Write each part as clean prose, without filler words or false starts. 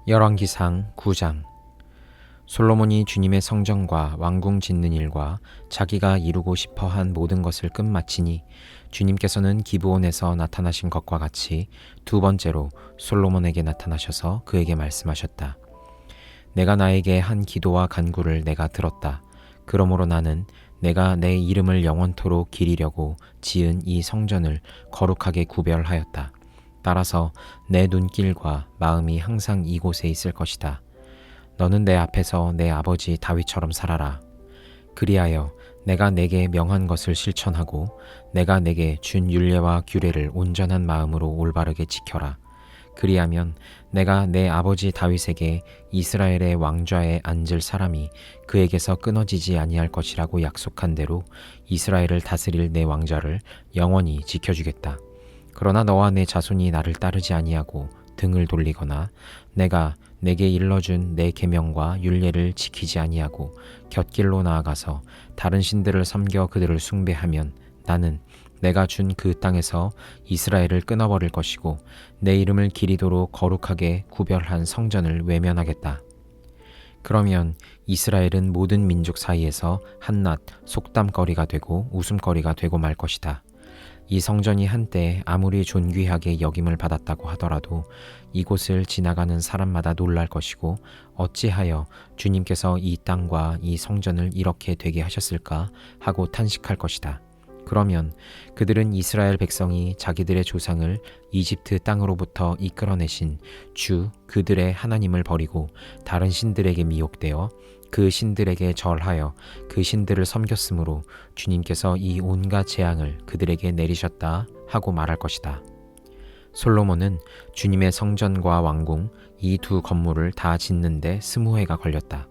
열왕기상 9장. 솔로몬이 주님의 성전과 왕궁 짓는 일과 자기가 이루고 싶어한 모든 것을 끝마치니 주님께서는 기브온에서 나타나신 것과 같이 두 번째로 솔로몬에게 나타나셔서 그에게 말씀하셨다. 내가 나에게 한 기도와 간구를 내가 들었다. 그러므로 나는 내가 내 이름을 영원토록 기리려고 지은 이 성전을 거룩하게 구별하였다. 따라서 내 눈길과 마음이 항상 이곳에 있을 것이다. 너는 내 앞에서 내 아버지 다윗처럼 살아라. 그리하여 내가 내게 명한 것을 실천하고 내가 내게 준 율례와 규례를 온전한 마음으로 올바르게 지켜라. 그리하면 내가 내 아버지 다윗에게 이스라엘의 왕좌에 앉을 사람이 그에게서 끊어지지 아니할 것이라고 약속한 대로 이스라엘을 다스릴 내 왕좌를 영원히 지켜주겠다. 그러나 너와 내 자손이 나를 따르지 아니하고 등을 돌리거나 내가 내게 일러준 내 계명과 율례를 지키지 아니하고 곁길로 나아가서 다른 신들을 섬겨 그들을 숭배하면 나는 내가 준 그 땅에서 이스라엘을 끊어버릴 것이고 내 이름을 기리도록 거룩하게 구별한 성전을 외면하겠다. 그러면 이스라엘은 모든 민족 사이에서 한낱 속담거리가 되고 웃음거리가 되고 말 것이다. 이 성전이 한때 아무리 존귀하게 여김을 받았다고 하더라도 이곳을 지나가는 사람마다 놀랄 것이고 어찌하여 주님께서 이 땅과 이 성전을 이렇게 되게 하셨을까 하고 탄식할 것이다. 그러면 그들은 이스라엘 백성이 자기들의 조상을 이집트 땅으로부터 이끌어내신 주 그들의 하나님을 버리고 다른 신들에게 미혹되어 그 신들에게 절하여 그 신들을 섬겼으므로 주님께서 이 온갖 재앙을 그들에게 내리셨다 하고 말할 것이다. 솔로몬은 주님의 성전과 왕궁 이 두 건물을 다 짓는데 20해가 걸렸다.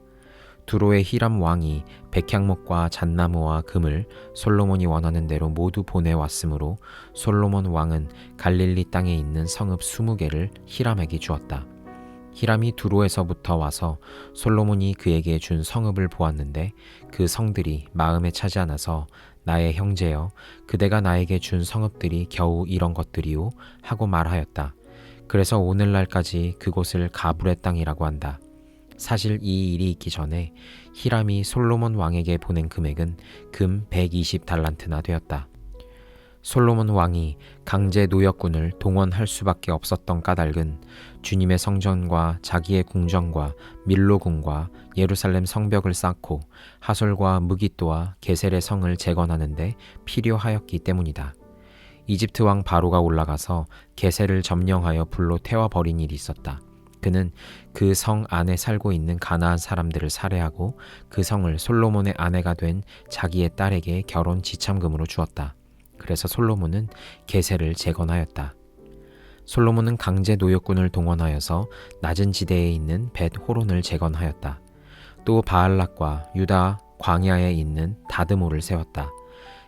두로의 히람 왕이 백향목과 잣나무와 금을 솔로몬이 원하는 대로 모두 보내왔으므로 솔로몬 왕은 갈릴리 땅에 있는 성읍 20개를 히람에게 주었다. 히람이 두로에서부터 와서 솔로몬이 그에게 준 성읍을 보았는데 그 성들이 마음에 차지 않아서 나의 형제여 그대가 나에게 준 성읍들이 겨우 이런 것들이오 하고 말하였다. 그래서 오늘날까지 그곳을 가불의 땅이라고 한다. 사실 이 일이 있기 전에 히람이 솔로몬 왕에게 보낸 금액은 금 120달란트나 되었다. 솔로몬 왕이 강제 노역군을 동원할 수밖에 없었던 까닭은 주님의 성전과 자기의 궁전과 밀로궁과 예루살렘 성벽을 쌓고 하솔과 무깃도와 게셀의 성을 재건하는데 필요하였기 때문이다. 이집트 왕 바로가 올라가서 게셀을 점령하여 불로 태워버린 일이 있었다. 그는 그 성 안에 살고 있는 가나안 사람들을 살해하고 그 성을 솔로몬의 아내가 된 자기의 딸에게 결혼 지참금으로 주었다. 그래서 솔로몬은 게셀을 재건하였다. 솔로몬은 강제 노역군을 동원하여서 낮은 지대에 있는 벳 호론을 재건하였다. 또 바알락과 유다 광야에 있는 다드모를 세웠다.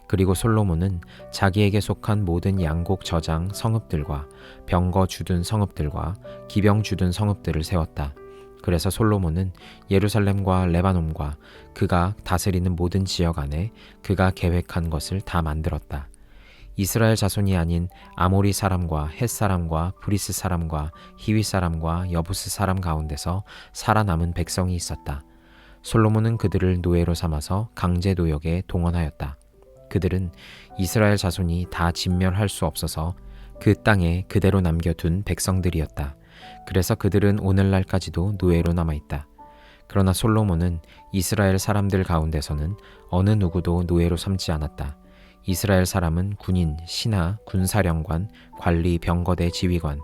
그리고 솔로몬은 자기에게 속한 모든 양곡 저장 성읍들과 병거 주둔 성읍들과 기병 주둔 성읍들을 세웠다. 그래서 솔로몬은 예루살렘과 레바논과 그가 다스리는 모든 지역 안에 그가 계획한 것을 다 만들었다. 이스라엘 자손이 아닌 아모리 사람과 헷 사람과 브리스 사람과 히위 사람과 여부스 사람 가운데서 살아남은 백성이 있었다. 솔로몬은 그들을 노예로 삼아서 강제 노역에 동원하였다. 그들은 이스라엘 자손이 다 진멸할 수 없어서 그 땅에 그대로 남겨둔 백성들이었다. 그래서 그들은 오늘날까지도 노예로 남아있다. 그러나 솔로몬은 이스라엘 사람들 가운데서는 어느 누구도 노예로 삼지 않았다. 이스라엘 사람은 군인, 신하, 군사령관, 관리, 병거대 지휘관,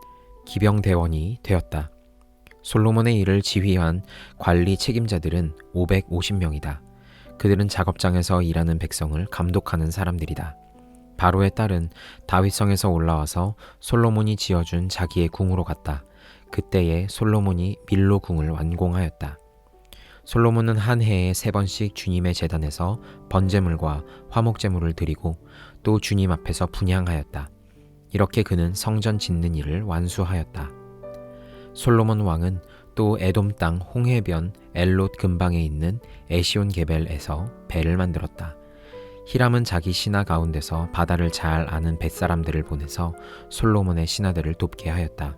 기병대원이 되었다. 솔로몬의 일을 지휘한 관리 책임자들은 550명이다. 그들은 작업장에서 일하는 백성을 감독하는 사람들이다. 바로의 딸은 다윗성에서 올라와서 솔로몬이 지어준 자기의 궁으로 갔다. 그때에 솔로몬이 밀로 궁을 완공하였다. 솔로몬은 한 해에 3번씩 주님의 제단에서 번제물과 화목제물을 드리고 또 주님 앞에서 분향하였다. 이렇게 그는 성전 짓는 일을 완수하였다. 솔로몬 왕은 또 에돔 땅 홍해변 엘롯 근방에 있는 에시온 게벨에서 배를 만들었다. 히람은 자기 신하 가운데서 바다를 잘 아는 뱃사람들을 보내서 솔로몬의 신하들을 돕게 하였다.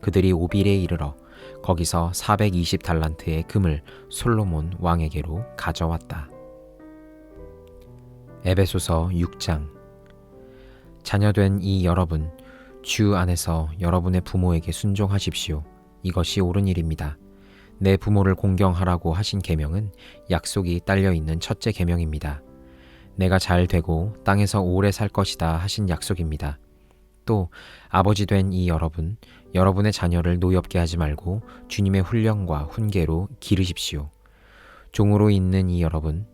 그들이 오빌에 이르러 거기서 420달란트의 금을 솔로몬 왕에게로 가져왔다. 에베소서 6장. 자녀된 이 여러분, 주 안에서 여러분의 부모에게 순종하십시오. 이것이 옳은 일입니다. 내 부모를 공경하라고 하신 계명은 약속이 딸려있는 첫째 계명입니다. 내가 잘 되고 땅에서 오래 살 것이다 하신 약속입니다. 또 아버지 된 이 여러분, 여러분의 자녀를 노엽게 하지 말고 주님의 훈령과 훈계로 기르십시오. 종으로 있는 이 여러분,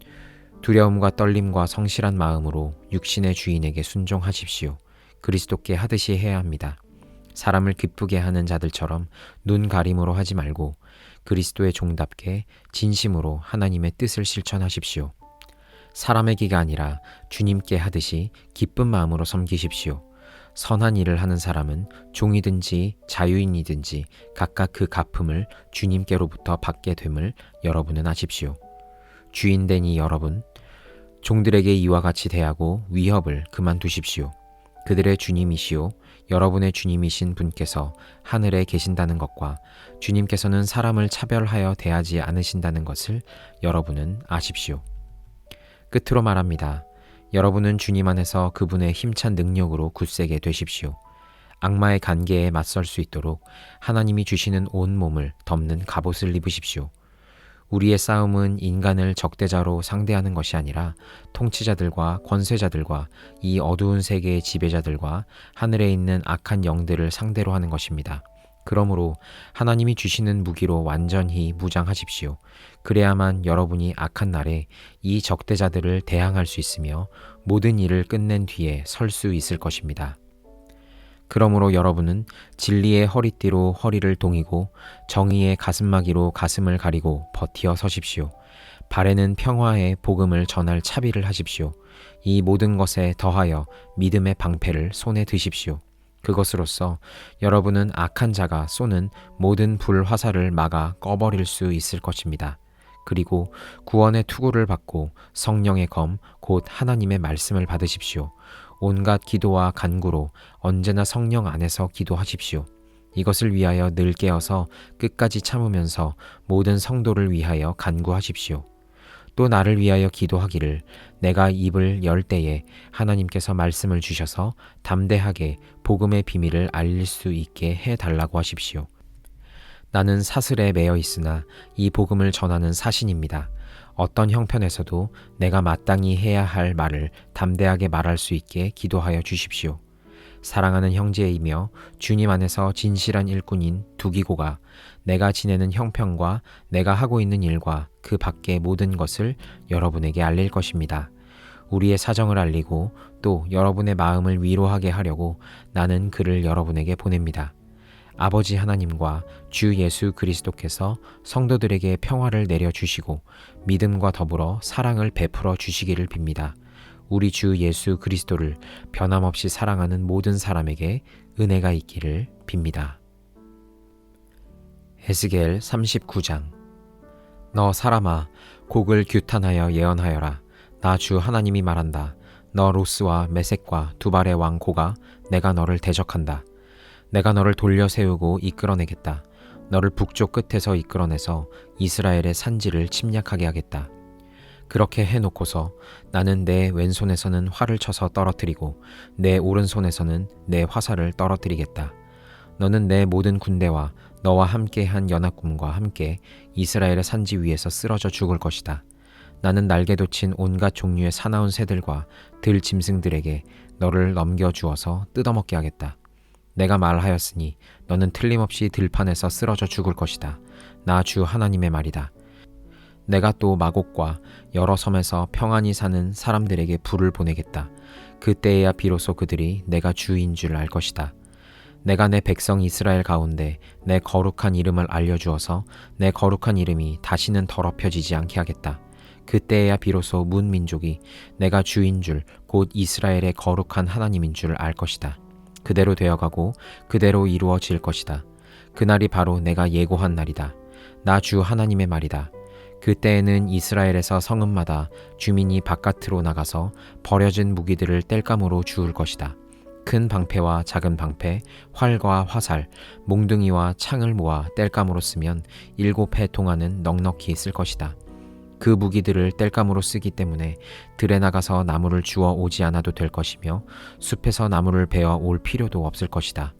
두려움과 떨림과 성실한 마음으로 육신의 주인에게 순종하십시오. 그리스도께 하듯이 해야 합니다. 사람을 기쁘게 하는 자들처럼 눈 가림으로 하지 말고 그리스도의 종답게 진심으로 하나님의 뜻을 실천하십시오. 사람에게가 아니라 주님께 하듯이 기쁜 마음으로 섬기십시오. 선한 일을 하는 사람은 종이든지 자유인이든지 각각 그 갚음을 주님께로부터 받게 됨을 여러분은 아십시오. 주인된 이 여러분, 종들에게 이와 같이 대하고 위협을 그만두십시오. 그들의 주님이시오 여러분의 주님이신 분께서 하늘에 계신다는 것과 주님께서는 사람을 차별하여 대하지 않으신다는 것을 여러분은 아십시오. 끝으로 말합니다. 여러분은 주님 안에서 그분의 힘찬 능력으로 굳세게 되십시오. 악마의 간계에 맞설 수 있도록 하나님이 주시는 온 몸을 덮는 갑옷을 입으십시오. 우리의 싸움은 인간을 적대자로 상대하는 것이 아니라 통치자들과 권세자들과 이 어두운 세계의 지배자들과 하늘에 있는 악한 영들을 상대로 하는 것입니다. 그러므로 하나님이 주시는 무기로 완전히 무장하십시오. 그래야만 여러분이 악한 날에 이 적대자들을 대항할 수 있으며 모든 일을 끝낸 뒤에 설 수 있을 것입니다. 그러므로 여러분은 진리의 허리띠로 허리를 동이고 정의의 가슴막이로 가슴을 가리고 버티어 서십시오. 발에는 평화의 복음을 전할 차비를 하십시오. 이 모든 것에 더하여 믿음의 방패를 손에 드십시오. 그것으로써 여러분은 악한 자가 쏘는 모든 불화살을 막아 꺼버릴 수 있을 것입니다. 그리고 구원의 투구를 받고 성령의 검, 곧 하나님의 말씀을 받으십시오. 온갖 기도와 간구로 언제나 성령 안에서 기도하십시오. 이것을 위하여 늘 깨어서 끝까지 참으면서 모든 성도를 위하여 간구하십시오. 또 나를 위하여 기도하기를 내가 입을 열 때에 하나님께서 말씀을 주셔서 담대하게 복음의 비밀을 알릴 수 있게 해달라고 하십시오. 나는 사슬에 매여 있으나 이 복음을 전하는 사신입니다. 어떤 형편에서도 내가 마땅히 해야 할 말을 담대하게 말할 수 있게 기도하여 주십시오. 사랑하는 형제이며 주님 안에서 진실한 일꾼인 두기고가 내가 지내는 형편과 내가 하고 있는 일과 그 밖의 모든 것을 여러분에게 알릴 것입니다. 우리의 사정을 알리고 또 여러분의 마음을 위로하게 하려고 나는 그를 여러분에게 보냅니다. 아버지 하나님과 주 예수 그리스도께서 성도들에게 평화를 내려주시고 믿음과 더불어 사랑을 베풀어 주시기를 빕니다. 우리 주 예수 그리스도를 변함없이 사랑하는 모든 사람에게 은혜가 있기를 빕니다. 에스겔 39장. 너 사람아, 곡을 규탄하여 예언하여라. 나 주 하나님이 말한다. 너 로스와 메섹과 두발의 왕 고가, 내가 너를 대적한다. 내가 너를 돌려 세우고 이끌어내겠다. 너를 북쪽 끝에서 이끌어내서 이스라엘의 산지를 침략하게 하겠다. 그렇게 해놓고서 나는 내 왼손에서는 활을 쳐서 떨어뜨리고 내 오른손에서는 내 화살을 떨어뜨리겠다. 너는 내 모든 군대와 너와 함께한 연합군과 함께 이스라엘의 산지 위에서 쓰러져 죽을 것이다. 나는 날개 돋친 온갖 종류의 사나운 새들과 들 짐승들에게 너를 넘겨주어서 뜯어먹게 하겠다. 내가 말하였으니 너는 틀림없이 들판에서 쓰러져 죽을 것이다. 나 주 하나님의 말이다. 내가 또 마곡과 여러 섬에서 평안히 사는 사람들에게 불을 보내겠다. 그때에야 비로소 그들이 내가 주인 줄 알 것이다. 내가 내 백성 이스라엘 가운데 내 거룩한 이름을 알려주어서 내 거룩한 이름이 다시는 더럽혀지지 않게 하겠다. 그때에야 비로소 문 민족이 내가 주인 줄 곧 이스라엘의 거룩한 하나님인 줄 알 것이다. 그대로 되어가고 그대로 이루어질 것이다. 그날이 바로 내가 예고한 날이다. 나 주 하나님의 말이다. 그때에는 이스라엘에서 성읍마다 주민이 바깥으로 나가서 버려진 무기들을 땔감으로 주울 것이다. 큰 방패와 작은 방패, 활과 화살, 몽둥이와 창을 모아 땔감으로 쓰면 7해 동안은 넉넉히 쓸 것이다. 그 무기들을 땔감으로 쓰기 때문에 들에 나가서 나무를 주워 오지 않아도 될 것이며 숲에서 나무를 베어 올 필요도 없을 것이다.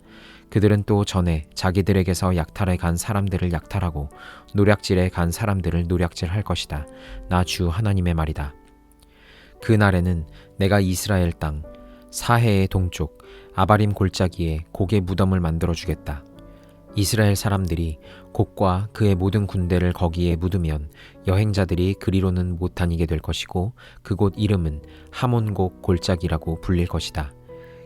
그들은 또 전에 자기들에게서 약탈해 간 사람들을 약탈하고 노략질에 간 사람들을 노략질할 것이다. 나 주 하나님의 말이다. 그 날에는 내가 이스라엘 땅 사해의 동쪽 아바림 골짜기에 곡의 무덤을 만들어 주겠다. 이스라엘 사람들이 곡과 그의 모든 군대를 거기에 묻으면 여행자들이 그리로는 못 다니게 될 것이고 그곳 이름은 하몬곡 골짜기라고 불릴 것이다.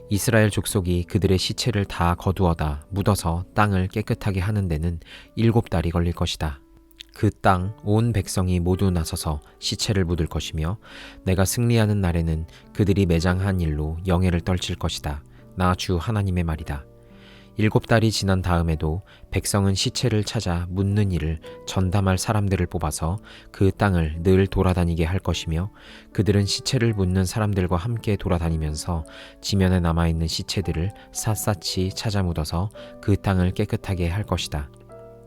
이스라엘 족속이 그들의 시체를 다 거두어다 묻어서 땅을 깨끗하게 하는 데는 7달이 걸릴 것이다. 그 땅 온 백성이 모두 나서서 시체를 묻을 것이며 내가 승리하는 날에는 그들이 매장한 일로 영예를 떨칠 것이다. 나 주 하나님의 말이다. 7달이 지난 다음에도 백성은 시체를 찾아 묻는 일을 전담할 사람들을 뽑아서 그 땅을 늘 돌아다니게 할 것이며 그들은 시체를 묻는 사람들과 함께 돌아다니면서 지면에 남아있는 시체들을 샅샅이 찾아 묻어서 그 땅을 깨끗하게 할 것이다.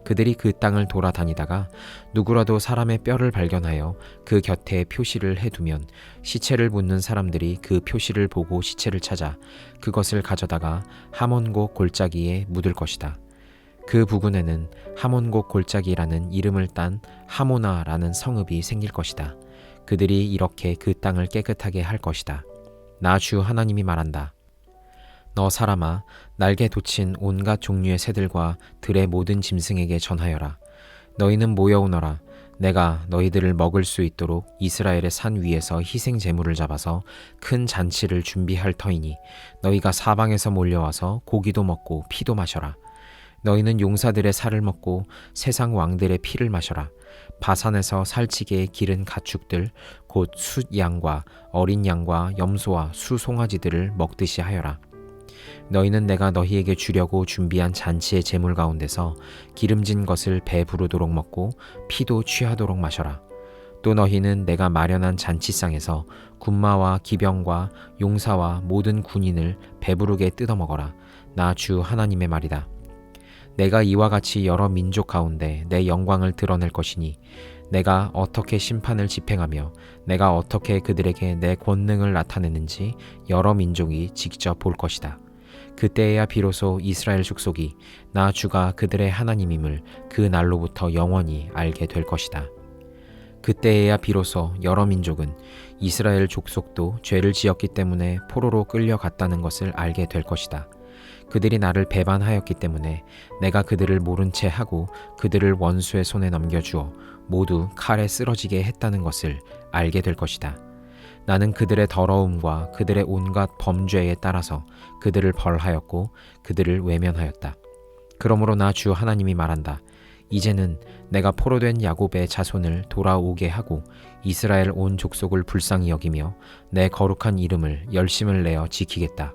그들이 그 땅을 돌아다니다가 누구라도 사람의 뼈를 발견하여 그 곁에 표시를 해두면 시체를 묻는 사람들이 그 표시를 보고 시체를 찾아 그것을 가져다가 하몬곡 골짜기에 묻을 것이다. 그 부근에는 하몬곡 골짜기라는 이름을 딴 하모나라는 성읍이 생길 것이다. 그들이 이렇게 그 땅을 깨끗하게 할 것이다. 나 주 하나님이 말한다. 너 사람아, 날개 돋친 온갖 종류의 새들과 들의 모든 짐승에게 전하여라. 너희는 모여오너라. 내가 너희들을 먹을 수 있도록 이스라엘의 산 위에서 희생 제물을 잡아서 큰 잔치를 준비할 터이니 너희가 사방에서 몰려와서 고기도 먹고 피도 마셔라. 너희는 용사들의 살을 먹고 세상 왕들의 피를 마셔라. 바산에서 살찌게 기른 가축들 곧 숫양과 어린 양과 염소와 수송아지들을 먹듯이 하여라. 너희는 내가 너희에게 주려고 준비한 잔치의 제물 가운데서 기름진 것을 배 부르도록 먹고 피도 취하도록 마셔라. 또 너희는 내가 마련한 잔치상에서 군마와 기병과 용사와 모든 군인을 배부르게 뜯어먹어라. 나 주 하나님의 말이다. 내가 이와 같이 여러 민족 가운데 내 영광을 드러낼 것이니 내가 어떻게 심판을 집행하며 내가 어떻게 그들에게 내 권능을 나타내는지 여러 민족이 직접 볼 것이다. 그때에야 비로소 이스라엘 족속이 나 주가 그들의 하나님임을 그 날로부터 영원히 알게 될 것이다. 그때에야 비로소 여러 민족은 이스라엘 족속도 죄를 지었기 때문에 포로로 끌려갔다는 것을 알게 될 것이다. 그들이 나를 배반하였기 때문에 내가 그들을 모른 채 하고 그들을 원수의 손에 넘겨주어 모두 칼에 쓰러지게 했다는 것을 알게 될 것이다. 나는 그들의 더러움과 그들의 온갖 범죄에 따라서 그들을 벌하였고 그들을 외면하였다. 그러므로 나 주 하나님이 말한다. 이제는 내가 포로된 야곱의 자손을 돌아오게 하고 이스라엘 온 족속을 불쌍히 여기며 내 거룩한 이름을 열심을 내어 지키겠다.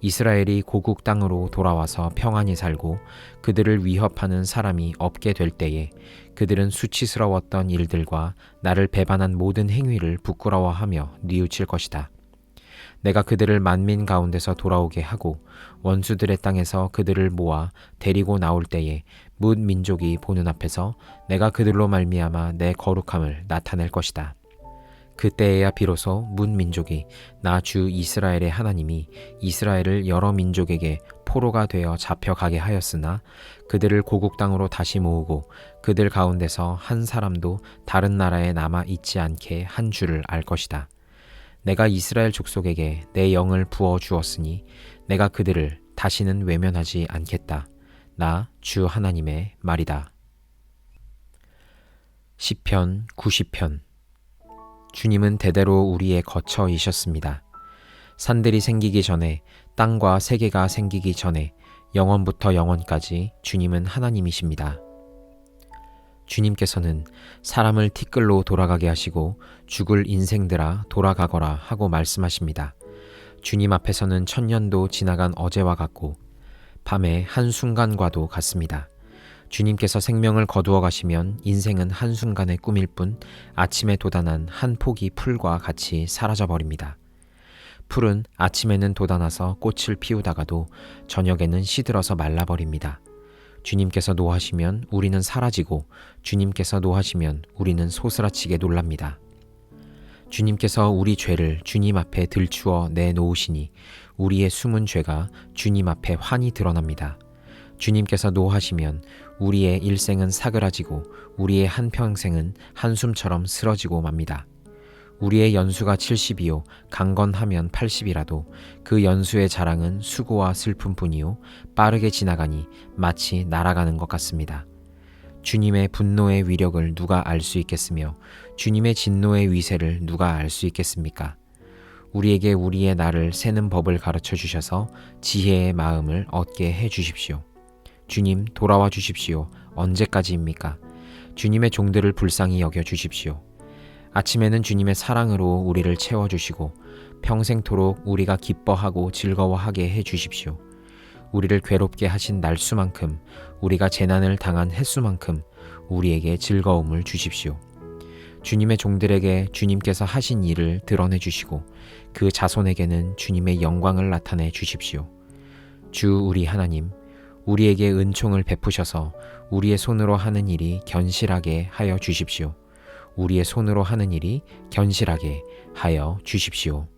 이스라엘이 고국 땅으로 돌아와서 평안히 살고 그들을 위협하는 사람이 없게 될 때에 그들은 수치스러웠던 일들과 나를 배반한 모든 행위를 부끄러워하며 뉘우칠 것이다. 내가 그들을 만민 가운데서 돌아오게 하고 원수들의 땅에서 그들을 모아 데리고 나올 때에 뭇 민족이 보는 앞에서 내가 그들로 말미암아 내 거룩함을 나타낼 것이다. 그때에야 비로소 문 민족이 나 주 이스라엘의 하나님이 이스라엘을 여러 민족에게 포로가 되어 잡혀가게 하였으나 그들을 고국 땅으로 다시 모으고 그들 가운데서 한 사람도 다른 나라에 남아 있지 않게 한 줄을 알 것이다. 내가 이스라엘 족속에게 내 영을 부어 주었으니 내가 그들을 다시는 외면하지 않겠다. 나 주 하나님의 말이다. 시편 90편. 주님은 대대로 우리의 거처이셨습니다. 산들이 생기기 전에, 땅과 세계가 생기기 전에 영원부터 영원까지 주님은 하나님이십니다. 주님께서는 사람을 티끌로 돌아가게 하시고 죽을 인생들아 돌아가거라 하고 말씀하십니다. 주님 앞에서는 천년도 지나간 어제와 같고 밤의 한순간과도 같습니다. 주님께서 생명을 거두어 가시면 인생은 한순간의 꿈일 뿐 아침에 돋아난 한 포기 풀과 같이 사라져 버립니다. 풀은 아침에는 돋아나서 꽃을 피우다가도 저녁에는 시들어서 말라버립니다. 주님께서 노하시면 우리는 사라지고 주님께서 노하시면 우리는 소스라치게 놀랍니다. 주님께서 우리 죄를 주님 앞에 들추어 내놓으시니 우리의 숨은 죄가 주님 앞에 환히 드러납니다. 주님께서 노하시면 우리의 일생은 사그라지고 우리의 한평생은 한숨처럼 쓰러지고 맙니다. 우리의 연수가 70이요 강건하면 80이라도 그 연수의 자랑은 수고와 슬픔뿐이요 빠르게 지나가니 마치 날아가는 것 같습니다. 주님의 분노의 위력을 누가 알 수 있겠으며 주님의 진노의 위세를 누가 알 수 있겠습니까? 우리에게 우리의 날을 세는 법을 가르쳐 주셔서 지혜의 마음을 얻게 해 주십시오. 주님, 돌아와 주십시오. 언제까지입니까? 주님의 종들을 불쌍히 여겨 주십시오. 아침에는 주님의 사랑으로 우리를 채워주시고 평생토록 우리가 기뻐하고 즐거워하게 해 주십시오. 우리를 괴롭게 하신 날수만큼, 우리가 재난을 당한 횟수만큼 우리에게 즐거움을 주십시오. 주님의 종들에게 주님께서 하신 일을 드러내 주시고 그 자손에게는 주님의 영광을 나타내 주십시오. 주 우리 하나님, 우리에게 은총을 베푸셔서 우리의 손으로 하는 일이 견실하게 하여 주십시오. 우리의 손으로 하는 일이 견실하게 하여 주십시오.